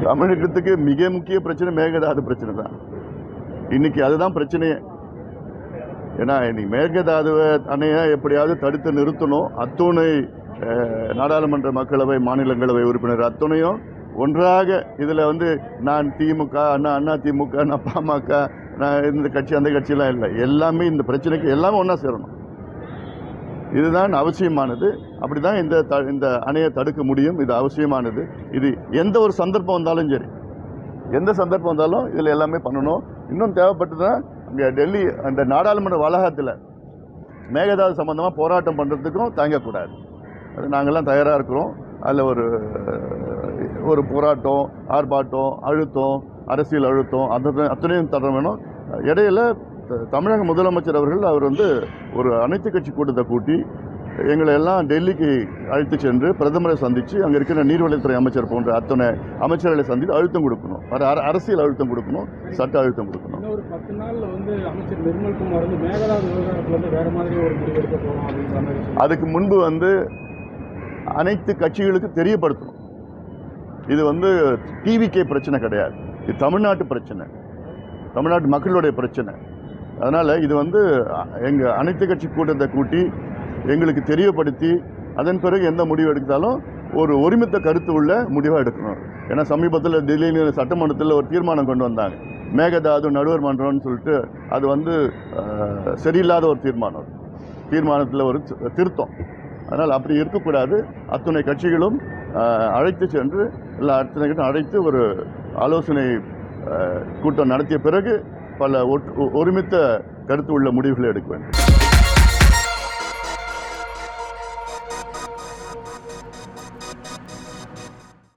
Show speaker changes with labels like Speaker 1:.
Speaker 1: தமிழகத்துக்கு மிக முக்கிய பிரச்சனை மேகதாது பிரச்சனை தான். இன்னைக்கு அதுதான் பிரச்சனையே. ஏன்னா இன்னைக்கு மேகதாதுவை அணையை எப்படியாவது தடுத்து நிறுத்தணும். அத்துணை நாடாளுமன்ற மக்களவை மாநிலங்களவை உறுப்பினர் அத்துணையும் ஒன்றாக இதில் நான் திமுக, அண்ணா திமுக, நான் பாமக, நான் இந்த கட்சி அந்த கட்சியெல்லாம் இல்லை, எல்லாமே இந்த பிரச்சனைக்கு எல்லாமே ஒன்றா சேரணும். இதுதான் அவசியமானது. அப்படி தான் இந்த அணையை தடுக்க முடியும். இது அவசியமானது. இது எந்த ஒரு சந்தர்ப்பம் வந்தாலும் சரி, எந்த சந்தர்ப்பம் வந்தாலும் இதில் எல்லாமே பண்ணணும். இன்னும் தேவைப்பட்டுதான் இங்கே டெல்லி அந்த நாடாளுமன்ற வளாகத்தில் மேகதாது சம்பந்தமாக போராட்டம் பண்ணுறதுக்கும் தயங்கக்கூடாது. அது நாங்கள்லாம் தயாராக இருக்கிறோம். அதில் ஒரு போராட்டம், ஆர்ப்பாட்டம், அழுத்தம், அரசியல் அழுத்தம் அத்தனையும் தர வேணும். இடையில தமிழக முதலமைச்சர் அவர்கள் ஒரு அனைத்து கட்சி கூட்டத்தை கூட்டி எங்களை எல்லாம் டெல்லிக்கு அழைத்து சென்று பிரதமரை சந்தித்து அங்கே இருக்கிற நீர்வளத்துறை அமைச்சர் போன்ற அத்தனை அமைச்சர்களை சந்தித்து அழுத்தம் கொடுக்கணும். அரசியல் அழுத்தம் கொடுக்கணும், சட்ட அழுத்தம் கொடுக்கணும்.
Speaker 2: ஒரு 10 நாளில் அமைச்சர் நிர்மல்குமார் மேகதாது விவகாரத்தில் வேறு மாதிரி ஒரு முடிவு எடுக்க போகிறோம் அப்படின்ற மாதிரி
Speaker 1: அதுக்கு முன்பு அனைத்து கட்சிகளுக்கு தெரியப்படுத்தணும். இது டிவிகே பிரச்சனை கிடையாது, இது தமிழ்நாட்டு பிரச்சனை, தமிழ்நாட்டு மக்களுடைய பிரச்சனை. அதனால் இது எங்கள் அனைத்து கட்சி கூட்டத்தை கூட்டி எங்களுக்கு தெரியப்படுத்தி அதன் பிறகு எந்த முடிவு எடுத்தாலும் ஒரு ஒருமித்த கருத்து உள்ள முடிவாக எடுக்கணும். ஏன்னா சமீபத்தில் டெல்லியில் சட்டமன்றத்தில் ஒரு தீர்மானம் கொண்டு வந்தாங்க, மேகதாது நடுவர் மன்றம்னு சொல்லிட்டு. அது சரியில்லாத ஒரு தீர்மானத்தில் ஒரு திருத்தம். அதனால் அப்படி இருக்கக்கூடாது. அத்துணை கட்சிகளும் அழைத்து சென்று அத்தனை கட்சியும் அழைத்து ஒரு ஆலோசனை கூட்டம் நடத்திய பிறகு பல ஒருமித்த கருத்து உள்ள முடிவுகளை எடுக்க வேண்டும்.